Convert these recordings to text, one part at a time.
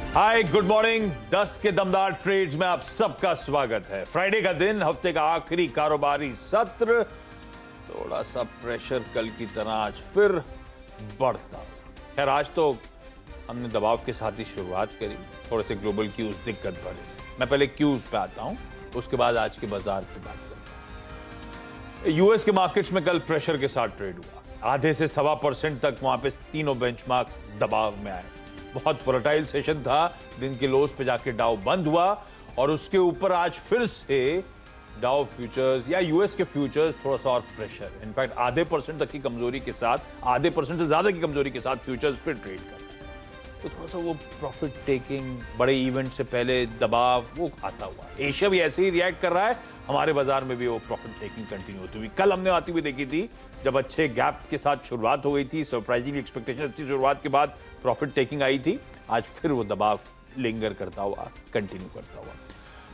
हाय good morning. 10 के दमदार trades में आप सबका स्वागत है। फ्राइडे का दिन, हफ्ते का आखिरी कारोबारी सत्र। थोड़ा सा प्रेशर कल की तरह आज फिर बढ़ता। खैर आज तो हमने दबाव के साथ ही शुरुआत करी। थोड़े से ग्लोबल क्यूज दिक्कत भरे। मैं पहले क्यूज पे आता हूं, उसके बाद आज के बाजार की बात करता हूं। यूएस के मार्केट्स में कल प्रेशर के साथ ट्रेड हुआ। आधे से 1.25% तक वहां पे तीनों बेंचमार्क्स दबाव में आए। बहुत वोलेटाइल सेशन था। दिन के लोस पे जाके डाउ बंद हुआ और उसके ऊपर आज फिर से डाउ फ्यूचर्स या यूएस के फ्यूचर्स थोड़ा सा और प्रेशर, इनफैक्ट आधे % तक की कमजोरी के साथ, आधे % से ज्यादा की कमजोरी के साथ फ्यूचर्स फिर ट्रेड कर। तो थोड़ा सा वो प्रॉफिट टेकिंग, बड़े इवेंट से पहले दबाव वो आता हुआ। एशिया भी ऐसे ही रिएक्ट कर रहा है, हमारे बाजार में भी वो प्रॉफिट टेकिंग कंटिन्यू होती हुई कल हमने आती हुई देखी थी। जब अच्छे गैप के साथ शुरुआत हो गई थी, सरप्राइजिंग एक्सपेक्टेशन अच्छी शुरुआत के बाद प्रॉफिट टेकिंग आई थी। आज फिर वो दबाव लिंगर करता हुआ कंटिन्यू करता हुआ।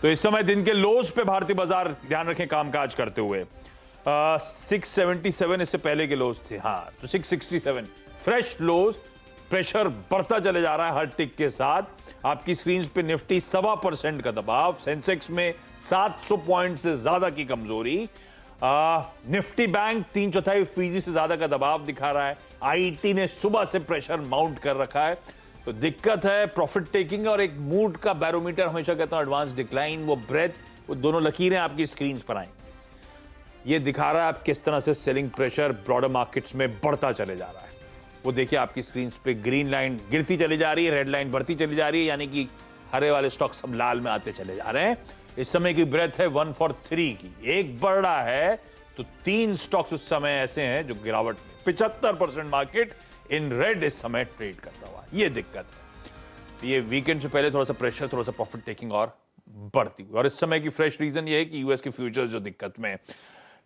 तो इस समय दिन के लोज पे भारतीय बाजार ध्यान रखें कामकाज करते हुए 677 इससे पहले के लोज थे। हाँ, तो 667 फ्रेश लोज। प्रेशर बढ़ता चले जा रहा है हर टिक के साथ। आपकी स्क्रीन पे निफ्टी 1.25% का दबाव, सेंसेक्स में 700 पॉइंट से ज्यादा की कमजोरी, निफ्टी बैंक 3/4% से ज्यादा का दबाव दिखा रहा है। आईटी ने सुबह से प्रेशर माउंट कर रखा है। तो दिक्कत है प्रॉफिट टेकिंग और एक मूड का बैरोमीटर, हमेशा कहता हूं एडवांस डिक्लाइन, वो ब्रेथ, वो दोनों लकीरें आपकी स्क्रीन पर आई। ये दिखा रहा है आप किस तरह से सेलिंग प्रेशर ब्रॉडर मार्केट्स में बढ़ता चले जा रहा है। वो देखिए आपकी स्क्रीन पे ग्रीन लाइन गिरती चली जा रही है, रेड लाइन बढ़ती चली जा रही है, यानी कि हरे वाले स्टॉक सब लाल में आते चले जा रहे हैं। इस समय की ब्रेथ है 1 for 3 की। एक बढ़ रहा है तो 3 स्टॉक्स उस समय ऐसे हैं जो गिरावट में। 75% मार्केट इन रेड इस समय ट्रेड करता हुआ। ये दिक्कत है। ये वीकेंड से पहले थोड़ा सा प्रेशर, थोड़ा सा प्रॉफिट टेकिंग और बढ़ती हुई। और इस समय की फ्रेश रीजन ये है कि यूएस के फ्यूचर्स जो दिक्कत में।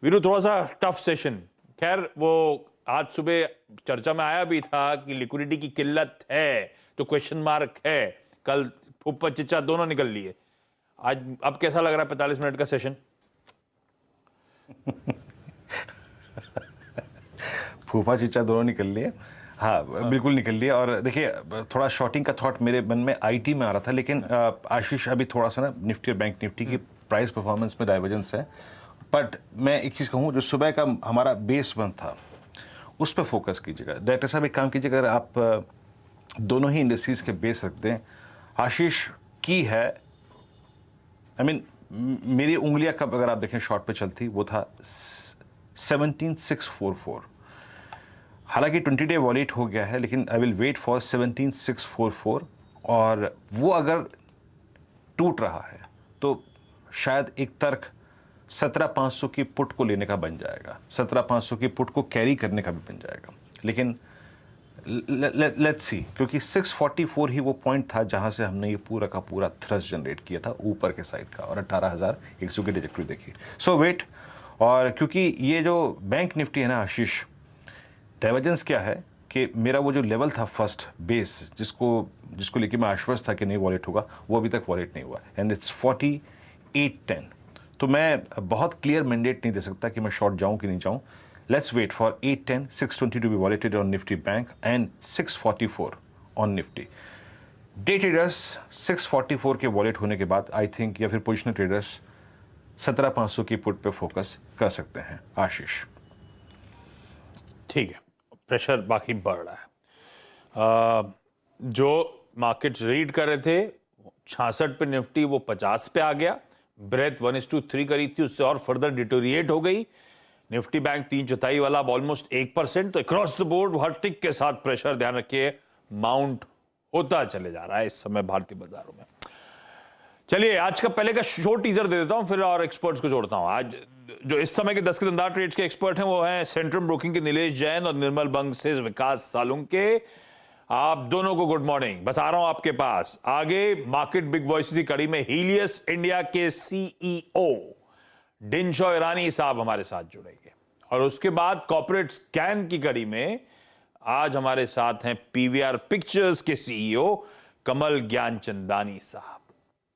वीरू थोड़ा सा टफ सेशन। खैर वो आज सुबह चर्चा में आया भी था कि लिक्विडिटी की किल्लत है, तो क्वेश्चन मार्क है। कल फूफा चिच्चा दोनों निकल लिए। आज अब कैसा लग रहा है 45 मिनट का सेशन? फूफा चिच्चा दोनों निकल लिए। हाँ, बिल्कुल निकल लिए। और देखिए थोड़ा शॉर्टिंग का थॉट मेरे मन में आईटी में आ रहा था, लेकिन आशीष अभी थोड़ा सा ना निफ्टी और बैंक निफ्टी की प्राइस परफॉर्मेंस में डाइवर्जेंस है। बट मैं एक चीज़ कहूँ, जो सुबह का हमारा बेस बन था उस पर फोकस कीजिएगा। डायरेक्टर साहब एक काम कीजिएगा, अगर आप दोनों ही इंडस्ट्रीज के बेस रखते हैं। आशीष की है, आई मीन मेरी उंगलियां कब अगर आप देखें शॉर्ट पे चलती, वो था 17,644। हालांकि 20 डे वॉलेट हो गया है, लेकिन आई विल वेट फॉर 17,644। और वो अगर टूट रहा है तो शायद एक तर्क 17,500 की पुट को लेने का बन जाएगा, 17,500 की पुट को कैरी करने का भी बन जाएगा। लेकिन लेट्स सी, क्योंकि 644 ही वो पॉइंट था जहां से हमने ये पूरा का पूरा थ्रस्ट जनरेट किया था ऊपर के साइड का, और 18,100 की ट्रैजेक्टरी देखी। सो वेट। और क्योंकि ये जो बैंक निफ्टी है ना आशीष, डाइवर्जेंस क्या है कि मेरा वो जो लेवल था फर्स्ट बेस, जिसको लेके मैं आश्वस्त था कि नहीं वॉलेट होगा, वो अभी तक वॉलेट नहीं हुआ, एंड इट्स 4810। तो मैं बहुत क्लियर मैंडेट नहीं दे सकता कि मैं शॉर्ट जाऊं कि नहीं जाऊं। Let's wait for 810, 620 to be violated on Nifty bank and 644 on Nifty. Day traders 644 के वॉलेट होने के बाद आई थिंक, या फिर पोजिशनल ट्रेडर्स 17,500 की पुट पे फोकस कर सकते हैं। आशीष ठीक है, प्रेशर बाकी बढ़ रहा है। जो मार्केट्स रीड कर रहे थे 66 पे निफ्टी, वो 50 पे आ गया। ब्रेथ 1:3 करी थी, उससे और फर्दर डिटोरिएट हो गई। निफ्टी बैंक 3/4 वाला ऑलमोस्ट 1%। तो अक्रॉस द बोर्ड हर टिक के साथ प्रेशर, ध्यान रखिए, माउंट होता चले जा रहा है इस समय भारतीय बाजारों में। चलिए आज का पहले का शॉर्ट टीजर दे देता हूं, फिर और एक्सपर्ट्स को जोड़ता हूं। आज जो इस समय के 10 के दमदार ट्रेड्स के एक्सपर्ट हैं वो हैं सेंट्रम ब्रोकिंग के नीलेश जैन और निर्मल बंग से विकास सालुंके। आप दोनों को गुड मॉर्निंग। बस आ रहा हूं आपके पास। आगे मार्केट बिग वॉइस की कड़ी में हीलियस इंडिया के सीईओ डिनशॉ ईरानी साहब हमारे साथ जुड़ेंगे, और उसके बाद कॉर्पोरेट स्कैन की कड़ी में आज हमारे साथ हैं पीवीआर पिक्चर्स के सीईओ कमल ज्ञानचंदानी साहब।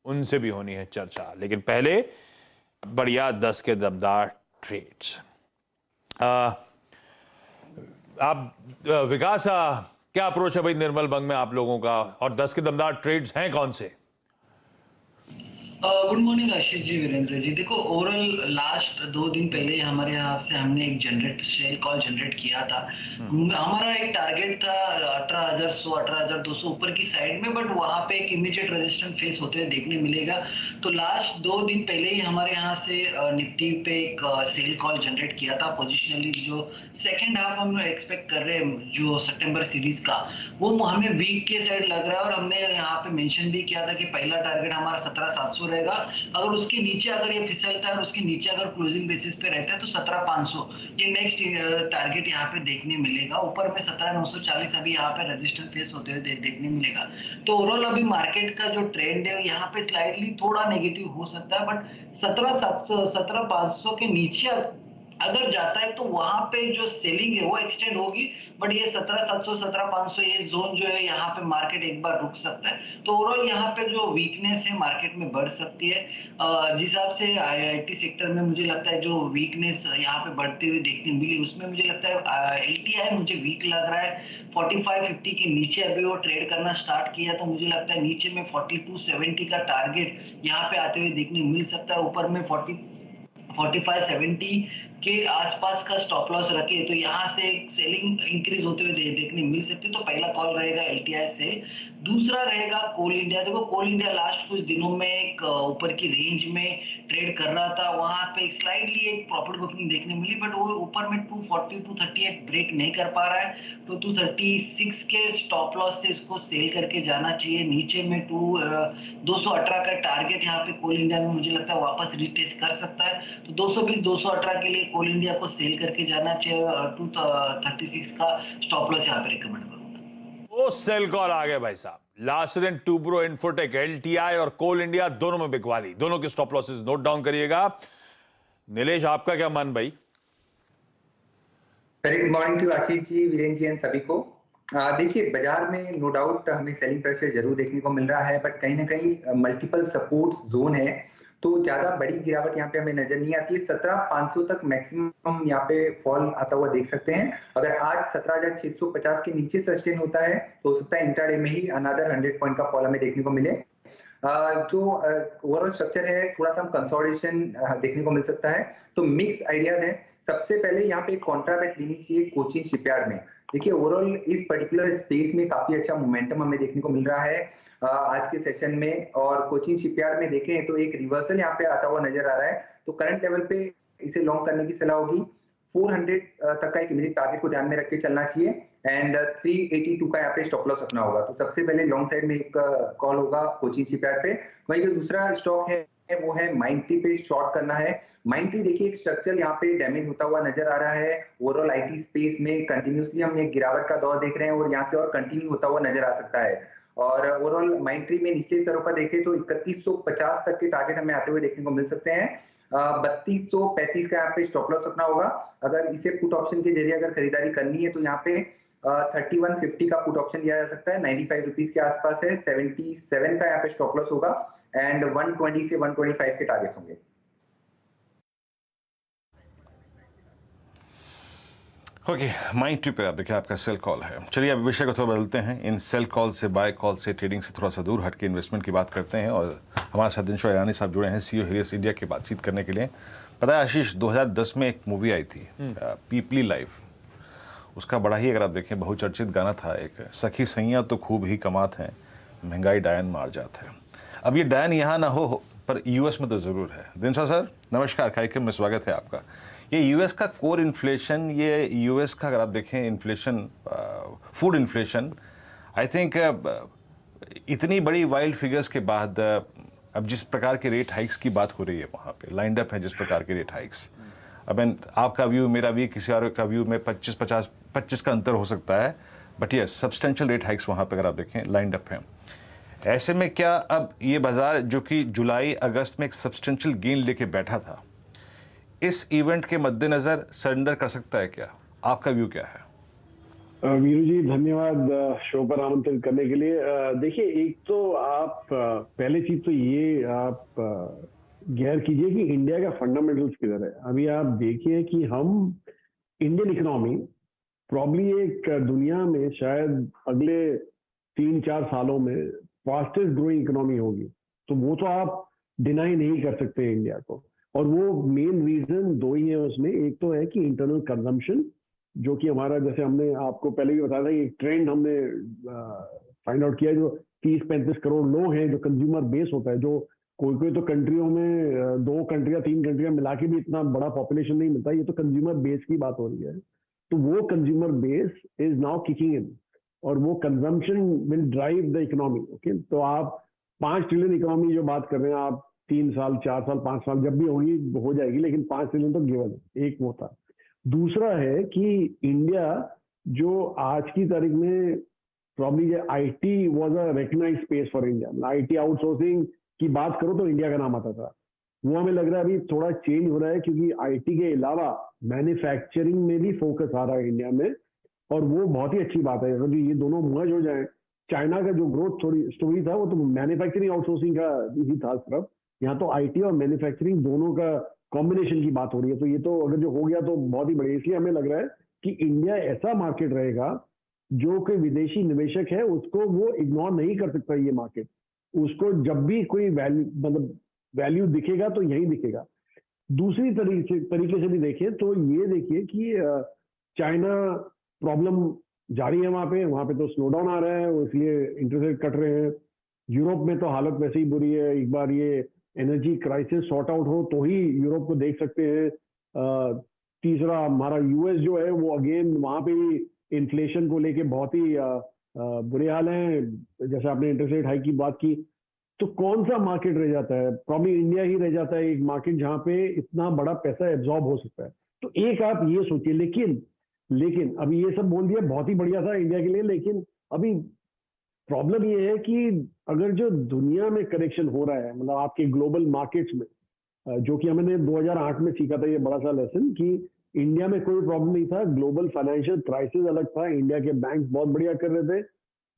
उनसे भी होनी है चर्चा, लेकिन पहले बढ़िया 10 के दमदार ट्रेड्स। आप विकास क्या अप्रोच है भाई निर्मल बंग में आप लोगों का, और 10 के दमदार ट्रेड्स हैं कौन से? गुड मॉर्निंग आशीष जी, वीरेंद्र जी। देखो, ओवरऑल लास्ट 2 दिन पहले हमारे यहाँ से हमने एक सेल कॉल जनरेट किया था। हमारा एक टारगेट था 18,100 18,200 ऊपर की साइड में, बट वहां पे एक इमीडिएट रेजिस्टेंस फेस होते हुए देखने मिलेगा। तो लास्ट 2 दिन पहले ही हमारे यहाँ से निफ्टी पे एक सेल कॉल जनरेट किया था पोजिशनली। जो सेकेंड हाफ हम एक्सपेक्ट कर रहे हैं जो सितंबर सीरीज का, वो हमें वीक के साइड लग रहा है। और हमने यहाँ पे मेंशन भी किया था कि पहला टारगेट हमारा 17,700 रहेगा। अगर उसके नीचे अगर ये फिसलता है और उसके नीचे अगर क्लोजिंग बेसिस पे रहता है तो 17,500 ये नेक्स्ट टारगेट यहाँ पे देखने मिलेगा। ऊपर में 17,940 अभी यहाँ पे रेजिस्टेंस फेस होते हुए देखने मिलेगा। तो ओवरऑल अभी मार्केट का जो ट्रेंड है यहाँ पे स्लाइटली थोड़ा नेगेटिव हो सकता है, बट 17,700 17,500 के नीचे अगर जाता है तो वहां पे जो सेलिंग है वो एक्सटेंड होगी। बट ये 17,700 17,500 ये जोन जो है यहाँ पे मार्केट एक बार रुक सकता है। तो ओवरऑल यहाँ पे जो वीकनेस है मार्केट में बढ़ सकती है। जिस हिसाब से आईआईटी सेक्टर में मुझे लगता है जो वीकनेस यहाँ पे बढ़ते हुए देखने मिली, उसमें मुझे लगता है एलटीआई मुझे वीक लग रहा है। 45-50 के नीचे अभी वो ट्रेड करना स्टार्ट किया, तो मुझे लगता है नीचे में 4270 का टारगेट यहाँ पे आते हुए देखने मिल सकता है। ऊपर में 45-70 के आसपास का स्टॉप लॉस रखे तो यहाँ से सेलिंग इंक्रीज होते हुए देखने मिल सकती है। तो पहला कॉल रहेगा एलटीआई से। दूसरा रहेगा कोल इंडिया। देखो, कोल इंडिया लास्ट कुछ दिनों में एक ऊपर की रेंज में ट्रेड कर रहा था, वहां पे स्लाइटली एक प्रॉफिट बुकिंग देखने मिली, बट वो ऊपर में 240 238 ब्रेक नहीं कर पा रहा है। तो 236 के स्टॉप लॉस से इसको सेल करके जाना चाहिए। नीचे में 218 का टारगेट यहाँ पे कोल इंडिया में मुझे लगता है वापस रिटेस्ट कर सकता है। तो 220 218 के लिए कोल इंडिया को सेल करके जाना चाहिए। 236 का स्टॉप लॉस यहाँ पे रिकमेंड करूंगा। वो सेल कॉल आ गए भाई साहब। लार्सन टुब्रो, इन्फोटेक, एलटीआई और कोल इंडिया दोनों में बिकवा दी। दोनों के स्टॉप लॉसेस नोट डाउन करिएगा। नीलेश, आपका क्या मन भाई? Very good morning to Ashish ji, Virender ji and सभी को। देखिए, बाजार में नो डाउट हमें सेलिंग प्रेशर जरूर देखने को मिल रहा है, बट कहीं ना कहीं मल्टीपल सपोर्ट्स जोन है, तो ज्यादा बड़ी गिरावट यहाँ पे हमें नजर नहीं आती है। 17,500 तक मैक्सिमम यहाँ पे फॉल आता हुआ देख सकते हैं। अगर आज 17,650 के नीचे सस्टेन होता है तो हो सकता है इंट्राडे में ही अनदर 100 पॉइंट का फॉल हमें देखने को मिले। जो ओवरऑल स्ट्रक्चर है, थोड़ा सा हम कंसोलिडेशन देखने को मिल सकता है। तो मिक्स आइडियाज है। सबसे पहले यहाँ पे कॉन्ट्राबैट लेनी चाहिए कोचिन शिपयार्ड में। देखिए, ओवरऑल इस पर्टिकुलर स्पेस में काफी अच्छा मोमेंटम हमें देखने को मिल रहा है आज के सेशन में। और कोचिन शिपयार्ड में देखें तो एक रिवर्सल यहाँ पे आता हुआ नजर आ रहा है। तो करंट लेवल पे इसे लॉन्ग करने की सलाह होगी। 400 तक का एक इमीडिएट टारगेट को ध्यान में रख के चलना चाहिए एंड 382 का यहाँ पे स्टॉप लॉस रखना होगा। तो सबसे पहले लॉन्ग साइड में एक कॉल होगा कोचिन शिपयार्ड पे। वहीं जो दूसरा स्टॉक है वो है माइंडट्री पे शॉर्ट करना है। माइंडट्री देखिए, एक स्ट्रक्चर यहाँ पे डैमेज होता हुआ नजर आ रहा है। ओवरऑल आईटी स्पेस में कंटिन्यूसली हम एक गिरावट का दौर देख रहे हैं और यहाँ से और कंटिन्यू होता हुआ नजर आ सकता है। और ओवरऑल माइंडट्री में निचले स्तरों पर देखें तो 3150 तक के टारगेट हमें आते हुए देखने को मिल सकते हैं। 3235 का यहाँ पे स्टॉप लॉस रखना होगा। अगर इसे पुट ऑप्शन के जरिए अगर खरीदारी करनी है तो यहाँ पे 3150 का पुट ऑप्शन दिया जा सकता है। 95 रुपीज के आसपास है। 77 का यहाँ पे स्टॉप लॉस होगा एंड 120 से 125 के टारगेट्स होंगे। ओके, माइंडट्री पे आप देखिए आपका सेल कॉल है। चलिए अब विषय को थोड़ा बदलते हैं। इन सेल कॉल से, बाय कॉल से, ट्रेडिंग से थोड़ा सा दूर हट के इन्वेस्टमेंट की बात करते हैं। और हमारे साथ दिनशो ईरानी साहब जुड़े हैं, सीईओ हेलियस इंडिया की बातचीत करने के लिए। पता है आशीष, 2010 में एक मूवी आई थी पीपली लाइव। उसका बड़ा ही, अगर आप देखें, बहुचर्चित गाना था एक, सखी सैया तो खूब ही कमात हैं, महंगाई डायन मार जात है। अब ये डायन यहाँ ना हो पर यूएस में तो ज़रूर है। दिनशो सर नमस्कार, कार्यक्रम में स्वागत है आपका। ये यूएस का कोर इन्फ्लेशन, ये यूएस का अगर आप देखें inflation, food inflation, I think इतनी बड़ी वाइल्ड फिगर्स के बाद अब जिस प्रकार के रेट हाइक्स की बात हो रही है वहाँ पे लाइंड अप है जिस प्रकार के रेट हाइक्स। अब आपका व्यू, मेरा व्यू, किसी और का व्यू में 25 का अंतर हो सकता है, बट ये सब्सटेंशियल रेट हाइक्स वहाँ पे अगर आप देखें लाइंड अप हैं। ऐसे में क्या अब ये बाजार जो कि जुलाई अगस्त में एक सब्सटेंशियल गेन लेके बैठा था, इस इवेंट के मद्देनजर सरेंडर कर सकता है क्या? आपका व्यू क्या है? वीरू जी, धन्यवाद शो पर आमंत्रित करने के लिए। देखिए, एक तो आप पहले चीज तो ये आप गैर कीजिए कि इंडिया का फंडामेंटल्स किधर है। अभी आप देखिए कि हम इंडियन इकोनॉमी प्रॉब्ली एक दुनिया में शायद अगले 3-4 सालों में फास्टेस्ट ग्रोइंग इकोनॉमी होगी। तो वो तो आप डिनाई नहीं कर सकते इंडिया को। और वो मेन रीजन दो ही है उसमें। एक तो है कि इंटरनल कंजम्पशन, जो कि हमारा, जैसे हमने आपको पहले भी बताया था, एक ट्रेंड हमने फाइंड आउट किया, जो 30-35 करोड़ लोग हैं जो कंज्यूमर बेस होता है, जो कोई कोई तो कंट्रियों में 2 कंट्रियां 3 कंट्रियां मिला के भी इतना बड़ा पॉपुलेशन नहीं मिलता। ये तो कंज्यूमर बेस की बात हो रही है। तो वो consumer base is now kicking in, और वो consumption will drive the economy. Okay, तो आप 5 ट्रिलियन इकोनॉमी जो बात कर रहे हैं, आप 3 साल 4 साल 5 साल जब भी होगी हो जाएगी, लेकिन 5 ट्रिलियन तो गिवन है। एक वो था। दूसरा है कि इंडिया जो आज की तारीख में probably IT was a recognised space for India. IT outsourcing की बात करो तो इंडिया का नाम आता था। वो हमें लग रहा है अभी थोड़ा चेंज हो रहा है, क्योंकि आईटी के अलावा मैन्युफैक्चरिंग में भी फोकस आ रहा है इंडिया में, और वो बहुत ही अच्छी बात है। अगर ये दोनों मर्ज हो जाए, चाइना का जो ग्रोथ थोड़ी स्टोरी था वो तो मैन्युफैक्चरिंग आउटसोर्सिंग का ही था सिर्फ, यहाँ तो आईटी और मैन्युफैक्चरिंग दोनों का कॉम्बिनेशन की बात हो रही है। तो ये तो अगर जो हो गया तो बहुत ही बढ़िया। इसलिए हमें लग रहा है कि इंडिया ऐसा मार्केट रहेगा जो कोई विदेशी निवेशक है उसको वो इग्नोर नहीं कर सकता। ये मार्केट उसको जब भी कोई वैल्यू दिखेगा तो यही दिखेगा। दूसरी तरीके से भी देखें तो ये देखिए कि चाइना प्रॉब्लम जारी है वहां पे तो स्लो डाउन आ रहा है, इसलिए इंटरेस्ट रेट कट रहे हैं। यूरोप में तो हालत वैसे ही बुरी है। एक बार ये एनर्जी क्राइसिस सॉर्ट आउट हो तो ही यूरोप को देख सकते हैं। तीसरा हमारा यूएस जो है वो अगेन वहां पे भी इन्फ्लेशन को लेके बहुत ही बुरे हाल हैं। जैसे आपने इंटरेस्ट रेट हाइक की बात की, तो कौन सा मार्केट रह जाता है? प्रॉब्ली इंडिया ही रह जाता है एक मार्केट जहां पे इतना बड़ा पैसा एब्जॉर्ब हो सकता है। तो एक आप ये सोचिए। लेकिन अभी ये सब बोल दिया, बहुत ही बढ़िया था इंडिया के लिए, लेकिन अभी प्रॉब्लम ये है कि अगर जो दुनिया में करेक्शन हो रहा है, मतलब आपके ग्लोबल मार्केट्स में, जो कि हमने 2008 में सीखा था ये बड़ा सा लेसन, कि इंडिया में कोई प्रॉब्लम नहीं था, ग्लोबल फाइनेंशियल क्राइसिस अलग था, इंडिया के बैंक बहुत बढ़िया कर रहे थे,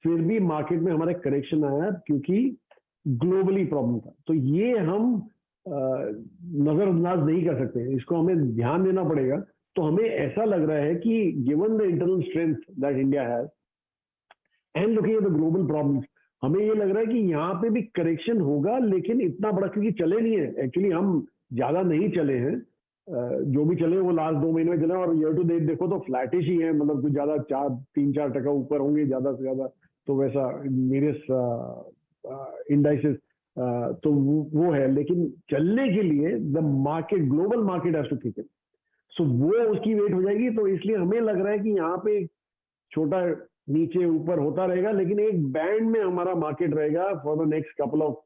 फिर भी मार्केट में हमारे करेक्शन आया क्योंकि ग्लोबली प्रॉब्लम था। तो ये हम नजरअंदाज नहीं कर सकते, इसको हमें ध्यान देना पड़ेगा। तो हमें ऐसा लग रहा है कि given the internal strength that India has and looking at the global problems, हमें ये लग रहा है कि यहाँ पे भी करेक्शन होगा, लेकिन इतना बड़ा क्योंकि चले नहीं है। एक्चुअली हम ज्यादा नहीं चले हैं, जो भी चले वो लास्ट 2 महीने में चले, और ईयर टू डेट देखो तो फ्लैटिश ही है, मतलब कुछ ज्यादा 3-4% ऊपर होंगे ज्यादा से ज्यादा, तो वैसा मेरे इंडाइसेस तो वो है। लेकिन चलने के लिए the market, global market has to kick in, so वो उसकी वेट हो जाएगी। तो इसलिए हमें लग रहा है कि यहाँ पे छोटा नीचे ऊपर होता रहेगा, लेकिन एक बैंड में हमारा मार्केट रहेगा for the next couple of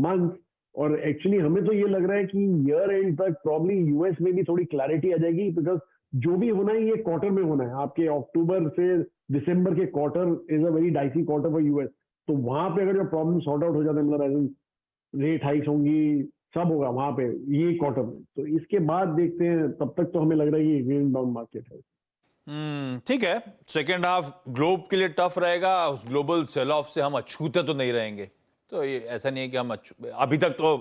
month. और एक्चुअली हमें तो ये लग रहा है कि ईयर एंड तक प्रॉब्ली यूएस में भी थोड़ी क्लैरिटी आ जाएगी, बिकॉज जो भी होना है ये क्वार्टर में होना है। आपके अक्टूबर से दिसंबर के quarter is a very dicey quarter for US. तो वहां पे अगर जो प्रॉब्लम सॉर्ट आउट हो जाता है, मतलब रेट हाइक्स होंगी, सब होगा वहां पे ये क्वार्टर में, तो इसके बाद देखते हैं। तब तक तो हमें लग रहा है कि ग्रीन डाउन मार्केट है। ठीक है, सेकेंड हाफ ग्लोब के लिए टफ रहेगा। उस ग्लोबल सेल ऑफ से हम अछूते तो नहीं रहेंगे। तो ये ऐसा नहीं है कि हम अभी तक तो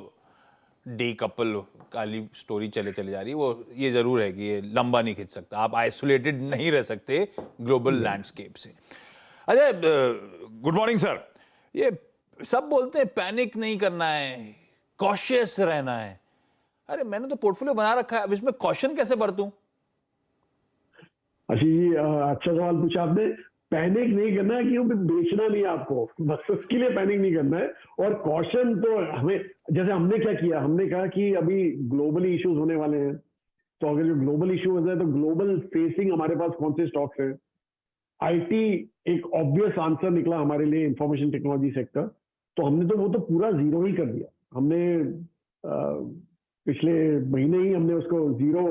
डी कपल काली स्टोरी चले जा रही है, वो ये जरूर है कि ये लंबा नहीं खींच सकता। आप आइसोलेटेड नहीं रह सकते ग्लोबल लैंडस्केप से। Ajay, good morning sir. ये सब बोलते हैं पैनिक नहीं करना है, कॉशियस रहना है। अरे मैंने तो पोर्टफोलियो बना रखा है, अब इसमें कॉशन कैसे बरतूं? अच्छा जी, अच्छा सवाल पूछा आपने। पैनिक नहीं करना है क्योंकि बेचना नहीं है आपको, बस उसके लिए पैनिक नहीं करना है। और कॉशन तो हमें, जैसे हमने क्या किया, हमने कहा कि अभी ग्लोबली इश्यूज होने वाले हैं, तो अगर जो ग्लोबल इश्यू हो जाए तो ग्लोबल फेसिंग हमारे पास कौन से स्टॉक्स हैं। आईटी एक ऑब्वियस आंसर निकला हमारे लिए, इंफॉर्मेशन टेक्नोलॉजी सेक्टर, तो हमने तो वो तो पूरा जीरो ही कर दिया। हमने पिछले महीने ही हमने उसको जीरो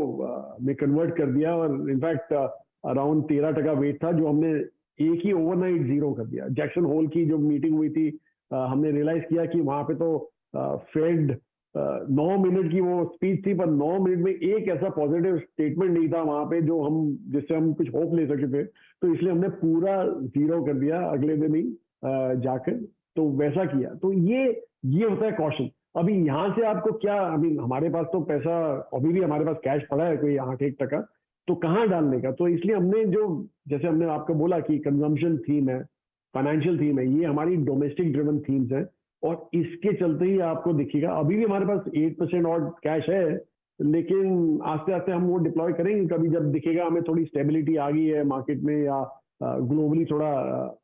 में कन्वर्ट कर दिया, और इनफैक्ट अराउंड 13% वेट था जो हमने एक ही ओवरनाइट जीरो कर दिया। जैक्सन होल की जो मीटिंग हुई थी, हमने रियलाइज किया कि वहां पे तो फेड 9 मिनट की वो स्पीच थी, पर 9 मिनट में एक ऐसा पॉजिटिव स्टेटमेंट नहीं था वहां पे जो हम, जिससे हम कुछ होप ले सके थे। तो इसलिए हमने पूरा जीरो कर दिया अगले दिन ही जाकर, तो वैसा किया। तो ये होता है कॉशन। अभी यहाँ से आपको क्या, अभी हमारे पास तो पैसा, अभी भी हमारे पास कैश पड़ा है कोई 8-1%, तो कहाँ डालने का? तो इसलिए हमने जो, जैसे हमने आपको बोला कि कंजम्पशन थीम है, फाइनेंशियल थीम है, ये हमारी डोमेस्टिक ड्रिवन थीम्स है, और इसके चलते ही आपको दिखेगा अभी भी हमारे पास 8% और कैश है, लेकिन आस्ते आस्ते हम वो डिप्लॉय करेंगे कभी जब दिखेगा हमें थोड़ी स्टेबिलिटी आ गई है मार्केट में, या ग्लोबली थोड़ा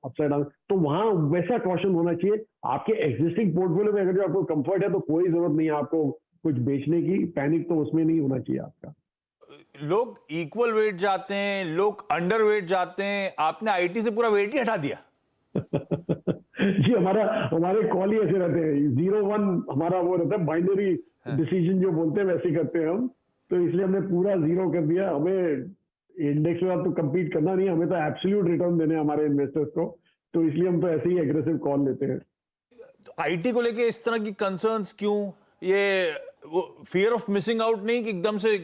अपसाइड डाउन, तो वहां वैसा कॉशन होना चाहिए। आपके एग्जिस्टिंग पोर्टफोलियो में अगर जो आपको कंफर्ट है तो कोई जरूरत नहीं है आपको कुछ बेचने की, पैनिक तो उसमें नहीं होना चाहिए आपका। लोग इक्वल वेट जाते हैं, लोग अंडर वेट जाते हैं, आपने आईटी से पूरा वेट ही हटा दिया। जी, हमारे कॉल ही ऐसे रहते हैं, 0-1 हमारा वो रहता है, बाइनरी डिसीजन जो बोलते हैं वैसे करते हैं हम, तो इसलिए हमने पूरा 0 कर दिया। हमें इंडेक्स में तो compete करना नहीं है, हमें तो एब्सोल्यूट रिटर्न देने हैं हमारे इन्वेस्टर्स को, तो इसलिए हम तो ऐसे ही एग्रेसिव कॉल लेते हैं। आईटी को लेके इस तरह की कंसर्न्स क्यों? ये वो फियर ऑफ मिसिंग आउट नहीं कि एकदम से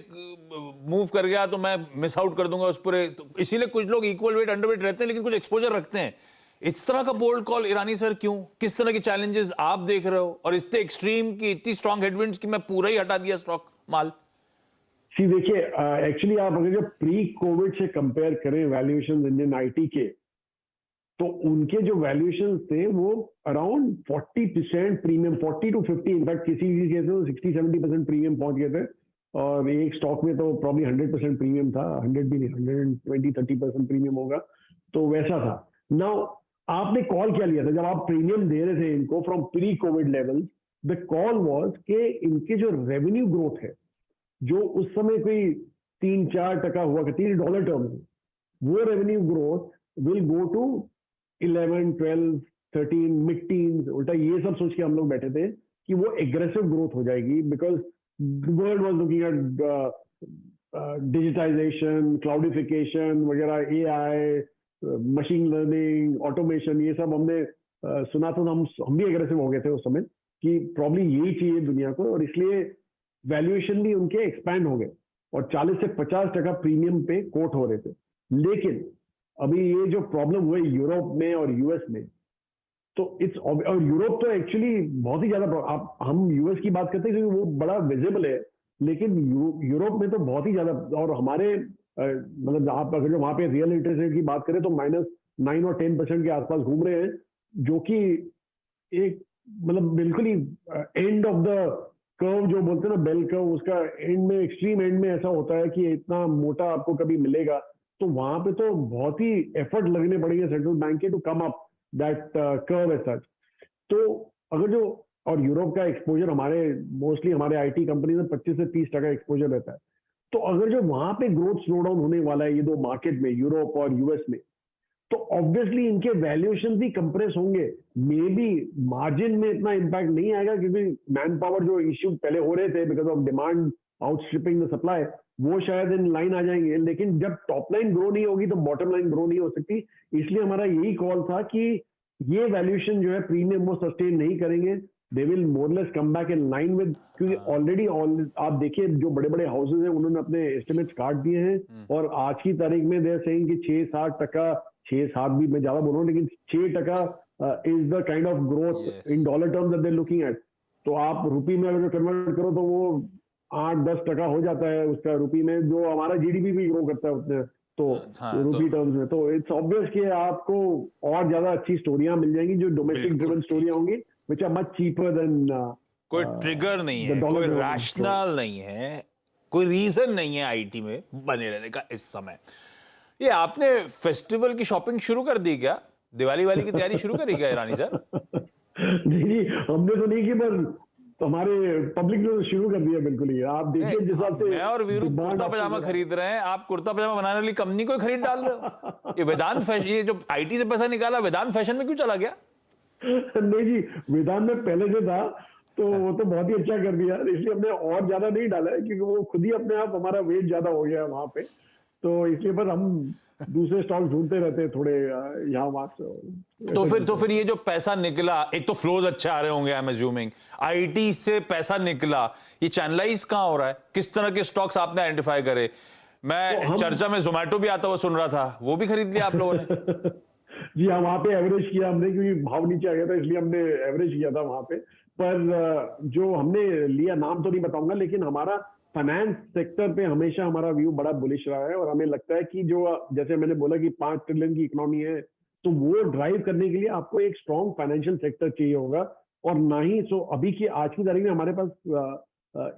मूव कर गया तो मैं मिस आउट कर दूंगा उस पूरे, तो इसीलिए कुछ लोग इक्वल वेट अंडर वेट रहते हैं लेकिन कुछ एक्सपोजर रखते हैं। इस तरह का बोल्ड कॉल ईरानी सर क्यों? किस तरह के चैलेंजेस आप देख रहे हो, और इतने एक्सट्रीम की इतनी स्ट्रॉन्ग हेडविंड्स कि मैं पूरा ही हटा दिया स्टॉक माल? सी देखिए, एक्चुअली आप अगर जब प्री कोविड से कंपेयर करें वैल्यूएशन इंडियन आईटी के, तो उनके जो वैल्यूएशन थे वो अराउंड 40% प्रीमियम, 40 to 50, इनफैक्ट किसी केस में 60-70% प्रीमियम पहुंच गए थे, और एक स्टॉक में तो प्रॉब्ली 100% प्रीमियम था, 100 भी नहीं, 120-30% प्रीमियम होगा, तो वैसा था। नाउ आपने कॉल क्या लिया था जब आप प्रीमियम दे रहे थे इनको from pre Covid level? The call was कि इनके जो रेवेन्यू ग्रोथ है, जो उस समय कोई 3-4% हुआ करती थी डॉलर टर्म्स में, वो revenue growth will go to 11, 12, 13, mid teens, उल्टा ये सब सोच के हम लोग बैठे थे कि वो एग्रेसिव ग्रोथ हो जाएगी, because world was looking at digitisation, cloudification वगैरह, एआई, मशीन लर्निंग, ऑटोमेशन, ये सब हमने सुना, तो हम भी एग्रेसिव हो गए थे उस समय कि प्रॉब्ली यही चाहिए दुनिया को, और इसलिए वैल्यूएशन भी उनके एक्सपैंड हो गए और 40 से 50% प्रीमियम पे कोट हो रहे थे। लेकिन अभी ये जो प्रॉब्लम हुई यूरोप में और यूएस में, तो इट्स, और यूरोप तो एक्चुअली बहुत ही ज्यादा, आप हम यूएस की बात करते हैं क्योंकि वो बड़ा विजिबल है, लेकिन यूरोप में तो बहुत ही ज्यादा, और हमारे मतलब आप अगर जो वहां पे रियल इंटरेस्ट रेट की बात करें तो -9 और 10% के आसपास घूम रहे हैं, जो कि एक मतलब बिल्कुल ही एंड ऑफ द कर्व जो बोलते हैं ना, बेल कर्व, उसका एंड में, एक्सट्रीम एंड में ऐसा होता है कि इतना मोटा आपको कभी मिलेगा, तो वहां पे तो बहुत ही एफर्ट लगने पड़ेंगे सेंट्रल बैंक के to come up that curve as such. तो अगर जो, और यूरोप का एक्सपोजर हमारे मोस्टली हमारे आईटी कंपनी में 25 से 30% एक्सपोजर रहता है, तो अगर जो वहां पे ग्रोथ स्लो डाउन होने वाला है ये दो मार्केट में, यूरोप और यूएस में, तो ऑब्वियसली इनके वैल्यूएशन भी कंप्रेस होंगे, मे बी मार्जिन में इतना इंपैक्ट नहीं आएगा क्योंकि मैन पावर जो इश्यू पहले हो रहे थे because of demand outstripping the supply, वो शायद इन लाइन आ जाएंगे, लेकिन जब टॉप लाइन ग्रो नहीं होगी तो बॉटम लाइन ग्रो नहीं हो सकती। इसलिए हमारा यही कॉल था कि ये वैल्यूएशन जो है प्रीमियम वो सस्टेन नहीं करेंगे, they will more or less come back in line with, क्योंकि ऑलरेडी आप देखिए जो बड़े बड़े हाउसेज हैं उन्होंने अपने एस्टिमेट्स काट दिए हैं, और आज की तारीख में दे सेइंग कि 6-7%, 6-7 भी मैं ज्यादा बोल रहा हूँ, लेकिन 6% is the kind of growth in dollar terms that they looking at. तो आप रुपी में अगर कन्वर्ट करो तो वो 8-10% हो जाता है उसका रुपी में, जो हमारा जीडीपी भी ग्रो करता है उतने, तो रुपी टर्म्स में तो इट्स ऑब्वियस कि आपको और ज्यादा अच्छी स्टोरियां मिल जाएंगी जो डोमेस्टिक ड्रिवन स्टोरियां होंगी, which are much cheaper than कोई ट्रिगर नहीं है, कोई रैशनल नहीं है, कोई रीजन नहीं है आईटी में बने रहने का इस समय। ये आपने फेस्टिवल की शॉपिंग शुरू कर दी क्या? दिवाली वाली की तैयारी शुरू करी क्या ईरानी सर? जी हमने तो नहीं की, पर हमारे पब्लिक ने शुरू कर दिया बिल्कुल ही। आप देखिए जिस हिसाब से मैं और वीरू कुर्ता पजामा खरीद रहे हैं, आप कुर्ता पजामा बनाने वाली कंपनी को खरीद डाल रहे हो। ये वेदांत फैशन, ये जो आईटी से पैसा निकाला वेदांत फैशन में क्यों चला गया? नहीं जी, वेदांत में पहले से था तो वो तो बहुत ही अच्छा कर दिया, इसलिए हमने और ज्यादा नहीं डाला है क्योंकि वो खुद ही अपने आप हमारा वेट ज्यादा हो गया है वहां पे, तो इसलिए बस हम दूसरे स्टॉक ढूंढते रहते हैं थोड़े यहाँ वहां से। तो फिर ये जो पैसा निकला, एक तो फ्लोज अच्छे आ रहे होंगे, आई एम अज्यूमिंग, आईटी से पैसा निकला, ये चैनलाइज कहाँ हो रहा है? किस तरह के स्टॉक्स आपने आइडेंटिफाई करे? मैं चर्चा में जोमेटो भी आता हुआ सुन रहा था, वो भी खरीद लिया आप लोगों ने? जी हाँ, वहां पे एवरेज किया हमने क्योंकि भाव नीचे आ गया था, इसलिए हमने एवरेज किया था वहां पे। पर जो हमने लिया, नाम तो नहीं बताऊंगा, लेकिन हमारा फाइनेंस सेक्टर पे हमेशा हमारा व्यू बड़ा बुलिश रहा है, और हमें लगता है कि जो जैसे मैंने बोला कि 5 ट्रिलियन की इकोनॉमी है, तो वो ड्राइव करने के लिए आपको एक स्ट्रॉन्ग फाइनेंशियल सेक्टर चाहिए होगा। और ना ही सो अभी की आज की तारीख में हमारे पास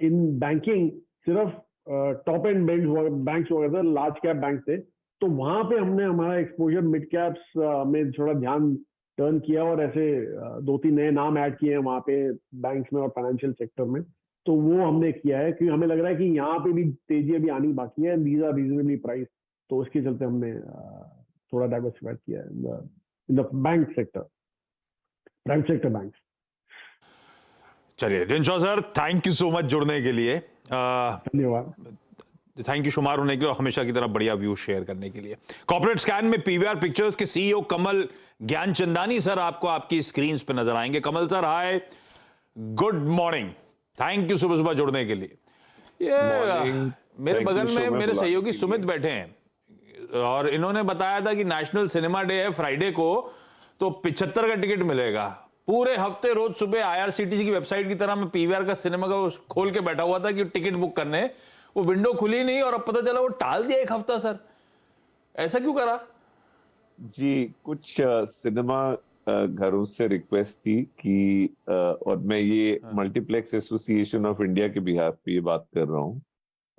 इन बैंकिंग सिर्फ टॉप एंड बैंक्स वगैरह लार्ज कैप बैंक थे, तो वहां पे हमने हमारा एक्सपोजर मिड कैप्स में थोड़ा ध्यान टर्न किया, और ऐसे 2-3 नए नाम ऐड किए हैं वहां पे बैंक्स में और फाइनेंशियल सेक्टर में। तो वो हमने किया है क्योंकि हमें लग रहा है कि यहाँ पे भी तेजी अभी आनी बाकी है, दीज आर रीजनेबली प्राइस, तो उसके चलते हमने थोड़ा डाइवर्सिफाइड किया है in the bank sector, private sector bank. चलिए रिंशॉ sir, thank you so much जुड़ने के लिए, धन्यवाद। थैंक यू शुमार होने के लिए, हमेशा की तरह बढ़िया व्यू शेयर करने के लिए। कॉर्पोरेट स्कैन में पीवीआर पिक्चर्स के सीईओ कमल ज्ञानचंदानी सर आपको आपकी स्क्रीन पे नजर आएंगे। Kamal sir hi, good morning, thank you सुबह सुबह जुड़ने के लिए। ये मेरे बगल में मेरे सहयोगी सुमित बैठे हैं और इन्होंने बताया था कि नेशनल सिनेमा डे है फ्राइडे को, तो 75 का टिकट मिलेगा पूरे हफ्ते। रोज सुबह आईआरसीटीसी की वेबसाइट की तरह मैं पीवीआर का सिनेमा का खोल के बैठा हुआ था कि टिकट बुक करने, वो विंडो खुली नहीं और अब पता चला वो टाल दिया एक हफ्ता। सर ऐसा क्यों करा? जी, कुछ सिनेमा घरों से रिक्वेस्ट थी कि और मैं ये मल्टीप्लेक्स एसोसिएशन ऑफ इंडिया के बिहाफ पे ये बात कर रहा हूँ,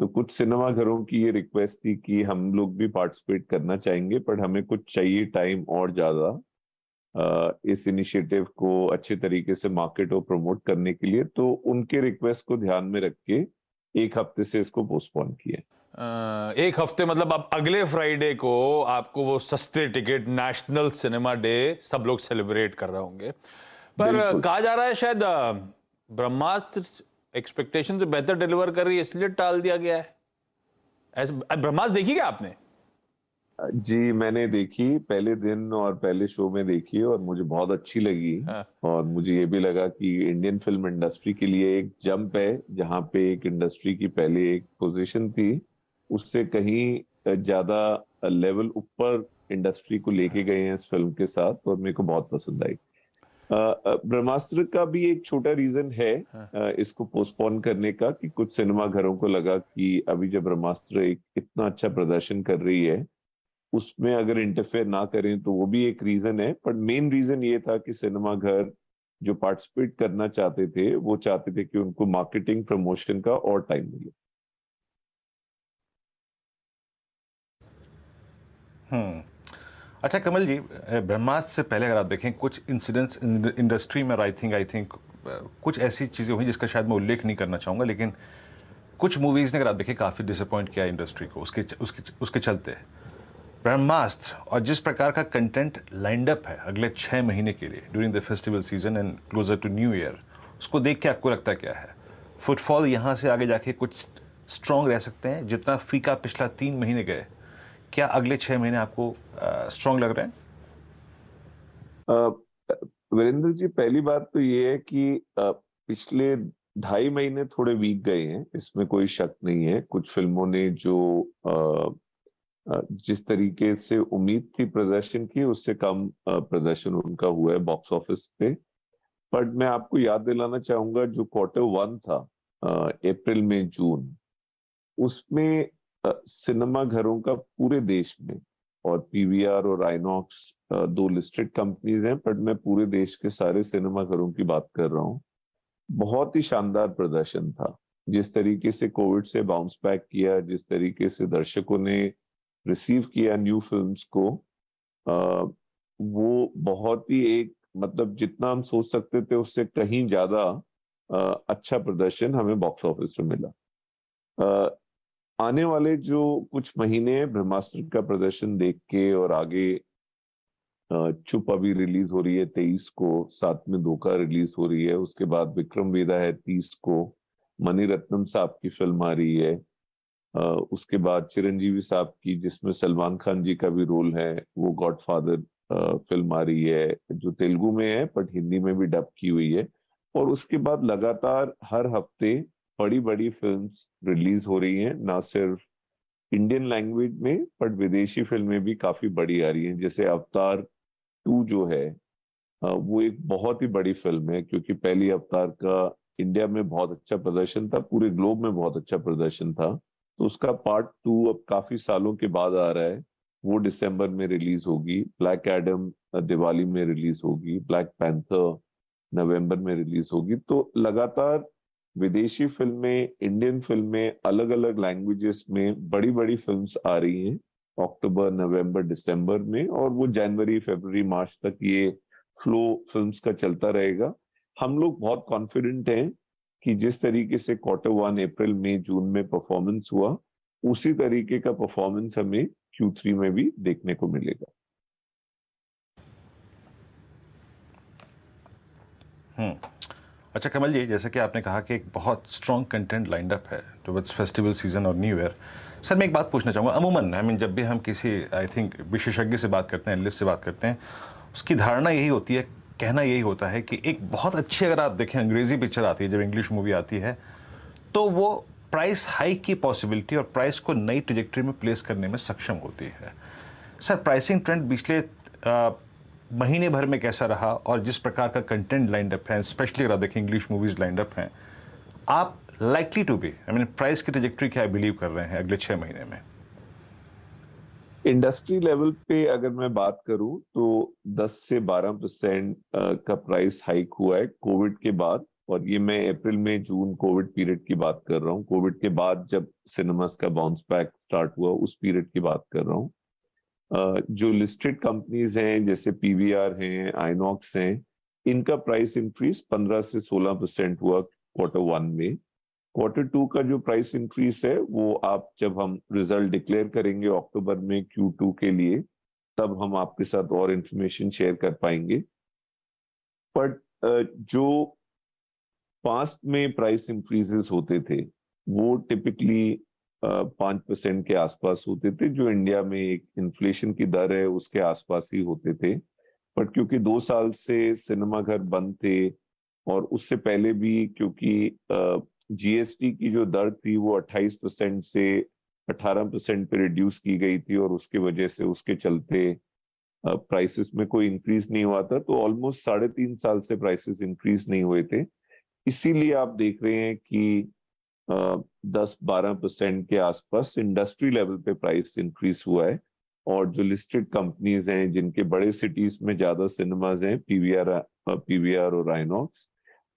तो कुछ सिनेमा घरों की ये रिक्वेस्ट थी कि हम लोग भी पार्टिसिपेट करना चाहेंगे, पर हमें कुछ चाहिए टाइम और ज्यादा इस इनिशिएटिव को अच्छे तरीके से मार्केट और प्रमोट करने के लिए। तो उनके रिक्वेस्ट को ध्यान में रख के एक हफ्ते से इसको पोस्टपोन किया। एक हफ्ते मतलब अब अगले फ्राइडे को आपको वो सस्ते टिकट, नेशनल सिनेमा डे सब लोग सेलिब्रेट कर रहे होंगे, पर कहा जा रहा है शायद ब्रह्मास्त्र एक्सपेक्टेशन से बेहतर डिलीवर कर रही है इसलिए टाल दिया गया है। ऐसे ब्रह्मास्त्र देखी क्या आपने? जी मैंने देखी, पहले दिन और पहले शो में देखी और मुझे बहुत अच्छी लगी। और मुझे ये भी लगा कि इंडियन फिल्म इंडस्ट्री के लिए एक जंप है, जहाँ पे एक इंडस्ट्री की पहले एक पोजीशन थी उससे कहीं ज्यादा लेवल ऊपर इंडस्ट्री को लेके गए हैं इस फिल्म के साथ, और मेरे को बहुत पसंद आई। ब्रह्मास्त्र का भी एक छोटा रीजन है इसको पोस्टपोन करने का, कि कुछ सिनेमा घरों को लगा कि अभी जब ब्रह्मास्त्र एक इतना अच्छा प्रदर्शन कर रही है उसमें अगर इंटरफेयर ना करें, तो वो भी एक रीजन है। पर मेन रीजन ये था कि सिनेमा घर जो पार्टिसिपेट करना चाहते थे वो चाहते थे कि उनको मार्केटिंग प्रमोशन का और टाइम मिले। अच्छा कमल जी, ब्रह्मास्त्र से पहले अगर आप देखें कुछ इंसिडेंट्स इंडस्ट्री में, आई थिंक कुछ ऐसी चीज़ें हुई जिसका शायद मैं उल्लेख नहीं करना चाहूँगा, लेकिन कुछ मूवीज़ ने अगर आप देखें काफ़ी डिसअपॉइंट किया इंडस्ट्री को उसके चलते। ब्रह्मास्त्र और जिस प्रकार का कंटेंट लाइंड अप है अगले 6 महीने के लिए during the festival season and closer to new year, उसको देख के आपको लगता क्या है? फुटफॉल यहाँ से आगे जाके कुछ स्ट्रॉन्ग रह सकते हैं? जितना फीका पिछला 3 महीने गए, क्या अगले 6 महीने आपको स्ट्रॉन्ग लग रहे हैं? वीरेंद्र जी, पहली बात तो ये है कि पिछले 2.5 महीने थोड़े वीक गए हैं, इसमें कोई शक नहीं है। कुछ फिल्मों ने जो जिस तरीके से उम्मीद थी प्रदर्शन की, उससे कम प्रदर्शन उनका हुआ है बॉक्स ऑफिस पे। पर मैं आपको याद दिलाना चाहूंगा, जो Q1 था अप्रैल में जून, उसमें सिनेमा घरों का पूरे देश में, और पीवीआर और आइनॉक्स 2 लिस्टेड कंपनीज हैं, पर मैं पूरे देश के सारे सिनेमा घरों की बात कर रहा हूँ, बहुत ही शानदार प्रदर्शन था। जिस तरीके से कोविड से बाउंस बैक किया, जिस तरीके से दर्शकों ने रिसीव किया न्यू फिल्म्स को, वो बहुत ही एक मतलब जितना हम सोच सकते थे उससे कहीं ज्यादा अच्छा प्रदर्शन हमें बॉक्स ऑफिस में मिला। आने वाले जो कुछ महीने ब्रह्मास्त्र का प्रदर्शन देख के, और आगे चुप अभी रिलीज हो रही है 23 को, साथ में धोखा रिलीज हो रही है, उसके बाद विक्रम वेदा है 30 को, मणिरत्नम साहब की फिल्म आ रही है, उसके बाद चिरंजीवी साहब की जिसमें सलमान खान जी का भी रोल है, वो गॉडफादर फिल्म आ रही है जो तेलुगु में है बट हिंदी में भी डब की हुई है। और उसके बाद लगातार हर हफ्ते बड़ी बड़ी फिल्म्स रिलीज हो रही हैं, ना सिर्फ इंडियन लैंग्वेज में बट विदेशी फिल्में भी काफी बड़ी आ रही हैं। जैसे अवतार 2 जो है वो एक बहुत ही बड़ी फिल्म है, क्योंकि पहली अवतार का इंडिया में बहुत अच्छा प्रदर्शन था, पूरे ग्लोब में बहुत अच्छा प्रदर्शन था, तो उसका पार्ट 2 अब काफी सालों के बाद आ रहा है। वो दिसंबर में रिलीज होगी। ब्लैक एडम दिवाली में रिलीज होगी। ब्लैक पैंथर नवंबर में रिलीज होगी। तो लगातार विदेशी फिल्में, इंडियन फिल्में, अलग अलग लैंग्वेजेस में बड़ी बड़ी फिल्म्स आ रही हैं अक्टूबर, नवंबर, दिसंबर में, और वो जनवरी, फरवरी, मार्च तक ये फ्लो फिल्म्स का चलता रहेगा। हम लोग बहुत कॉन्फिडेंट हैं कि जिस तरीके से Q1 अप्रैल, मई, जून में परफॉर्मेंस हुआ, उसी तरीके का परफॉर्मेंस हमें Q3 में भी देखने को मिलेगा। अच्छा कमल जी, जैसे कि आपने कहा कि एक बहुत स्ट्रॉन्ग कंटेंट लाइंड अप है टुवर्ड्स फेस्टिवल सीजन और न्यू ईयर। सर मैं एक बात पूछना चाहूँगा, अमूमन जब भी हम किसी आई थिंक विशेषज्ञ से बात करते हैं, एनालिस्ट से बात करते हैं, उसकी धारणा यही होती है, कहना यही होता है कि एक बहुत अच्छी, अगर आप देखें अंग्रेज़ी पिक्चर आती है, जब इंग्लिश मूवी आती है, तो वो प्राइस हाइक की पॉसिबिलिटी और प्राइस को नई ट्रेजेक्टरी में प्लेस करने में सक्षम होती है। सर प्राइसिंग ट्रेंड पिछले महीने भर में कैसा रहा, और जिस प्रकार का कंटेंट लाइंड अप है, स्पेशली अगर आप देखें इंग्लिश मूवीज लाइंड अप हैं, आप लाइकली टू बी प्राइस की ट्रेजेक्टरी क्या बिलीव कर रहे हैं अगले 6 महीने में? इंडस्ट्री लेवल पे अगर मैं बात करूं तो 10 से 12% का प्राइस हाइक हुआ है कोविड के बाद, और ये मैं अप्रैल में जून कोविड पीरियड की बात कर रहा हूं। कोविड के बाद जब सिनेमास का बाउंस बैक स्टार्ट हुआ, उस पीरियड की बात कर रहा हूं। जो लिस्टेड कंपनीज हैं जैसे पीवीआर हैं, आइनॉक्स हैं, इनका प्राइस इंक्रीज 15 से 16% हुआ Q1 में। Q2 का जो प्राइस इंक्रीज है वो आप जब हम रिजल्ट डिक्लेयर करेंगे अक्टूबर में Q2 के लिए, तब हम आपके साथ और इंफॉर्मेशन शेयर कर पाएंगे। बट जो पास्ट में प्राइस इंक्रीजेस होते थे वो टिपिकली 5% के आसपास होते थे, जो इंडिया में एक इन्फ्लेशन की दर है उसके आसपास ही होते थे। बट क्योंकि 2 साल से सिनेमा घर बंद थे, और उससे पहले भी क्योंकि जीएसटी की जो दर थी वो 28% से 18% पे रिड्यूस की गई थी, और उसके वजह से उसके चलते प्राइसेस में कोई इंक्रीज नहीं हुआ था, तो ऑलमोस्ट 3.5 साल से प्राइसेस इंक्रीज नहीं हुए थे। इसीलिए आप देख रहे हैं कि 10-12% के आसपास इंडस्ट्री लेवल पे प्राइस इंक्रीज हुआ है। और जो लिस्टेड कंपनीज हैं जिनके बड़े सिटीज में ज्यादा सिनेमाज हैं, पीवीआर और आइनॉक्स,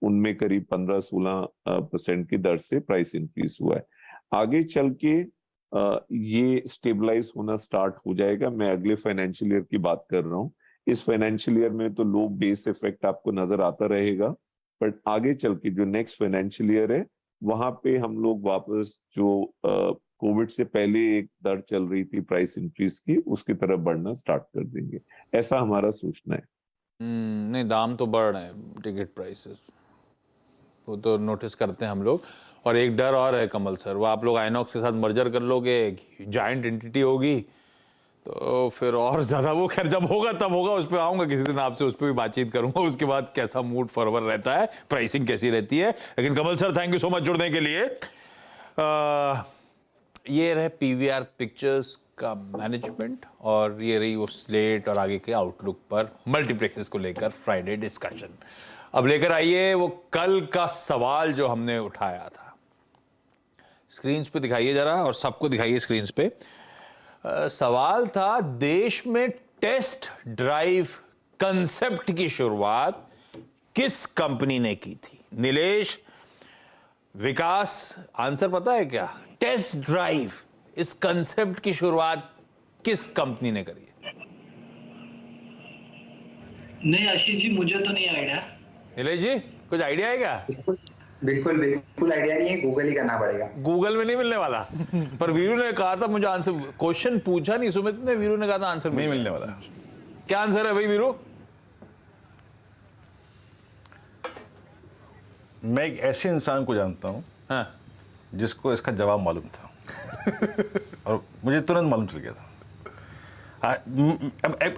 उनमें करीब 15-16% की दर से प्राइस इंक्रीज हुआ है। आगे चल के ये स्टेबलाइज होना स्टार्ट हो जाएगा। मैं अगले फाइनेंशियल ईयर की बात कर रहा हूँ। इस फाइनेंशियल ईयर में तो लो बेस इफेक्ट आपको नजर आता रहेगा, बट आगे चल के जो नेक्स्ट फाइनेंशियल ईयर है, वहां पे हम लोग वापस जो कोविड से पहले एक दर चल रही थी प्राइस इंक्रीज की, उसकी तरफ बढ़ना स्टार्ट कर देंगे, ऐसा हमारा सोचना है। नहीं, दाम तो बढ़ रहे हैं टिकट प्राइसेस, वो तो नोटिस करते हैं हम लोग। और एक डर और है कमल सर, वो आप लोग आइनॉक्स के साथ मर्जर कर लोगे, जायंट एंटिटी होगी, तो फिर और ज्यादा वो, खैर जब होगा तब होगा, उस पर आऊंगा किसी दिन आपसे, उस पर भी बातचीत करूंगा, उसके बाद कैसा मूड फॉरवर्ड रहता है, प्राइसिंग कैसी रहती है। लेकिन Kamal sir thank you so much जुड़ने के लिए। ये रहे पीवीआर पिक्चर्स का मैनेजमेंट, और ये रही वो स्लेट और आगे के आउटलुक पर मल्टीप्लेक्सेस को लेकर फ्राइडे डिस्कशन। अब लेकर आइए वो कल का सवाल जो हमने उठाया था, स्क्रीन पे दिखाइए जरा, और सबको दिखाइए स्क्रीन पे। सवाल था, देश में टेस्ट ड्राइव कंसेप्ट की शुरुआत किस कंपनी ने की थी? नीलेश, विकास, आंसर पता है क्या? टेस्ट ड्राइव, इस कंसेप्ट की शुरुआत किस कंपनी ने करी है? नहीं आशीष जी, मुझे तो नहीं आइडिया। नीलेश जी, कुछ आइडिया है क्या? बिल्कुल आइडिया नहीं है, गूगल ही करना पड़ेगा। गूगल में नहीं मिलने वाला। पर वीरू ने कहा था मुझे आंसर, क्वेश्चन पूछा नहीं सुमित ने, वीरू ने कहा था आंसर नहीं मिलने वाला। क्या आंसर है भाई वीरू? मैं एक ऐसे इंसान को जानता हूं, हाँ, जिसको इसका जवाब मालूम था और मुझे तुरंत मालूम चल गया था।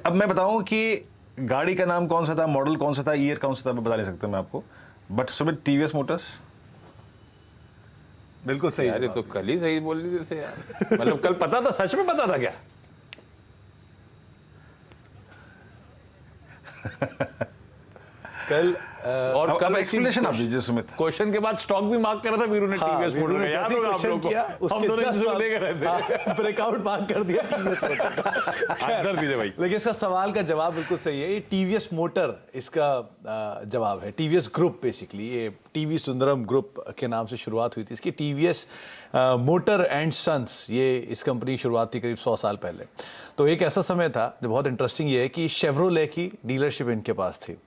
अब मैं बताऊं कि गाड़ी का नाम कौन सा था, मॉडल कौन सा था, ईयर कौन सा था, मैं बता नहीं सकता मैं आपको, बट सुमित टीवीएस मोटर्स। बिल्कुल सही यार ये तो कल ही सही बोल रहे थे यार। मतलब कल पता था, सच में पता था क्या? कल और अब कल एक्सप्लेनेशन आप दीजिए सुमित। क्वेश्चन के बाद स्टॉक भी मार्क करा था वीरू ने टीवीएस वीरू मोटर ने का, याद जैसे होगा आप क्वेश्चन लोगों किया को, उसके हम दोनों just इसको बाद- लेकर रहे थे। ब्रेकआउट मार्क कर दिया टीवीएस मोटर का। आंसर दीजिए भाई। लेकिन इसका सवाल का जवाब बिल्कुल सही है। ये टीवीएस मोटर इसका जवाब है। टीवीएस ग्रुप बेसिकली, ये टीवी सुंदरम ग्रुप के नाम से शुरुआत हुई थी इसकी। टीवीएस मोटर एंड सन्स, ये इस कंपनी की शुरुआत थी करीब 100 साल पहले। तो एक ऐसा समय था जो बहुत इंटरेस्टिंग ये है कि शेवरोले की डीलरशिप इनके पास थी।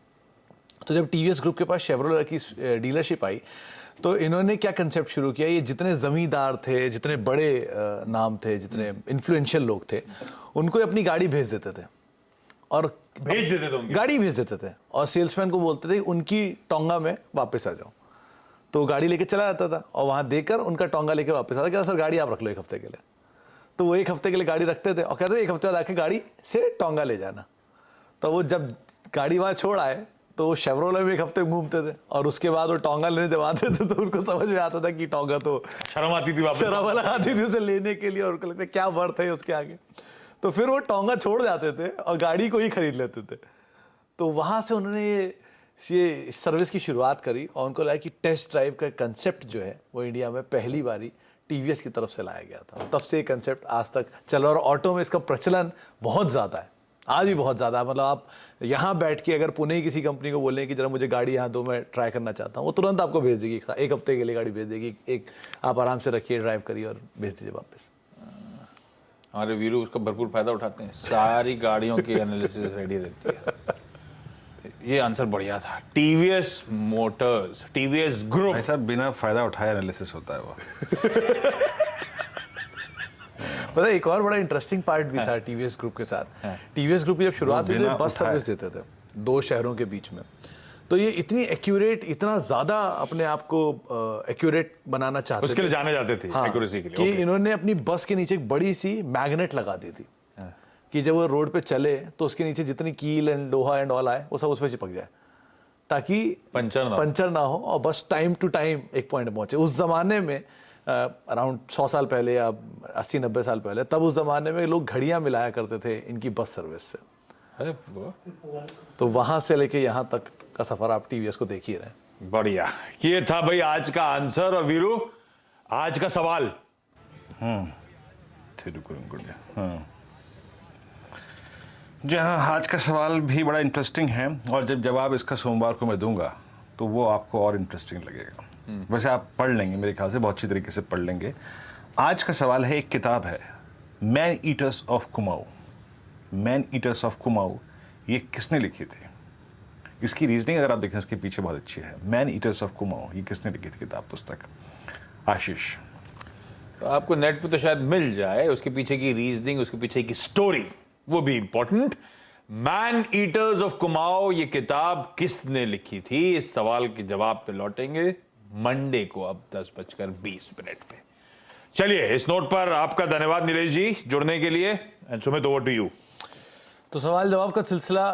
तो जब टीवीएस ग्रुप के पास शेवरोले की डीलरशिप आई तो इन्होंने क्या कंसेप्ट शुरू किया, ये जितने ज़मींदार थे, जितने बड़े नाम थे, जितने इन्फ्लुएंशियल लोग थे, उनको अपनी गाड़ी भेज देते थे और भेज देते थे उनकी गाड़ी भेज देते थे और सेल्समैन को बोलते थे उनकी टोंगा में वापस आ जाओ। तो गाड़ी लेके चला जाता था और वहाँ देकर उनका टोंगा लेके वापस आता था कि सर गाड़ी आप रख लो 1 हफ्ते के लिए। तो वो 1 हफ्ते के लिए गाड़ी रखते थे और कहते थे 1 हफ्ते बाद आके गाड़ी से टोंगा ले जाना। तो वो जब गाड़ी वहाँ छोड़ आए तो वो शेवरोले में 1 हफ्ते घूमते थे और उसके बाद वो टोंगा लेने जब आते थे तो उनको समझ में आता था कि टोंगा तो शर्म आती थी वापस। शर्म वाला आती थी उसे लेने के लिए और उनको लगता क्या वर्थ है उसके आगे। तो फिर वो टोंगा छोड़ जाते थे और गाड़ी को ही खरीद लेते थे। तो वहाँ से उन्होंने ये सर्विस की शुरुआत करी और उनको लगा कि टेस्ट ड्राइव का कंसेप्ट जो है वो इंडिया में पहली बारी टीवीएस की तरफ से लाया गया था। तब से ये कंसेप्ट आज तक चला और ऑटो में इसका प्रचलन बहुत ज़्यादा है, आज भी बहुत ज़्यादा है। मतलब आप यहाँ बैठ के अगर पुणे किसी कंपनी को बोलें कि जरा मुझे गाड़ी यहाँ दो मैं ट्राई करना चाहता हूँ, वो तुरंत आपको भेज देगी। 1 हफ्ते के लिए गाड़ी भेज देगी, एक आप आराम से रखिए, ड्राइव करिए और भेज दीजिए वापस। हमारे वीरू उसका भरपूर फायदा उठाते हैं, सारी गाड़ियों की एनालिसिस रेडी रहती है। ये आंसर बढ़िया था। TVS Motors, TVS group. भाई साहब बिना फायदा उठाए एनालिसिस होता है वो। पता है एक और बड़ा इंटरेस्टिंग पार्ट भी था टीवीएस ग्रुप के साथ। टीवीएस ग्रुप की जब शुरुआत हुई तो बस सर्विस देते थे 2 शहरों के बीच में। तो ये इतनी एक्यूरेट, इतना ज्यादा अपने आप को एक्यूरेट बनाना चाहते उसके लिए जाने जाते थे, हाँ, एक्यूरेसी के लिए। कि ओके। इन्होंने अपनी बस के नीचे एक बड़ी सी मैग्नेट लगा दी थी कि जब वो रोड पे चले तो उसके नीचे जितनी कील एंड लोहा एंड ऑल आए वो सब उस पर चिपक जाए ताकि पंचर ना हो और बस टाइम टू टाइम एक पॉइंट पहुंचे। उस जमाने में अराउंड 100 साल पहले या 80-90 साल पहले, तब उस जमाने में लोग घड़ियां मिलाया करते थे इनकी बस सर्विस से। अरे वाह। तो वहां से लेके यहाँ तक का सफर आप टीवीएस को देख ही रहे। बढ़िया, ये था भाई आज का आंसर। और वीरू आज का सवाल। जी हाँ, आज का सवाल भी बड़ा इंटरेस्टिंग है और जब जवाब इसका सोमवार को मैं दूंगा तो वो आपको और इंटरेस्टिंग लगेगा। वैसे आप पढ़ लेंगे, मेरे ख्याल से बहुत अच्छी तरीके से पढ़ लेंगे। आज का सवाल है, एक किताब है man eaters of Kumaon. Man eaters of Kumaon ये किसने लिखी थी? इसकी रीजनिंग अगर आप देखें इसके पीछे बहुत अच्छी है। मैन ईटर्स ऑफ कुमाऊं ये किसने लिखी थी किताब, पुस्तक? आशीष। तो आपको नेट पे तो शायद मिल जाए, उसके पीछे की रीजनिंग, उसके पीछे की स्टोरी, वो भी important. Man eaters of Kumaon ये किताब किसने लिखी थी? इस सवाल के जवाब पे लौटेंगे मंडे को अब 10:20 पे। चलिए, इस नोट पर आपका धन्यवाद नीलेश जी जुड़ने के लिए। And Sumit, over to you. तो सवाल जवाब का सिलसिला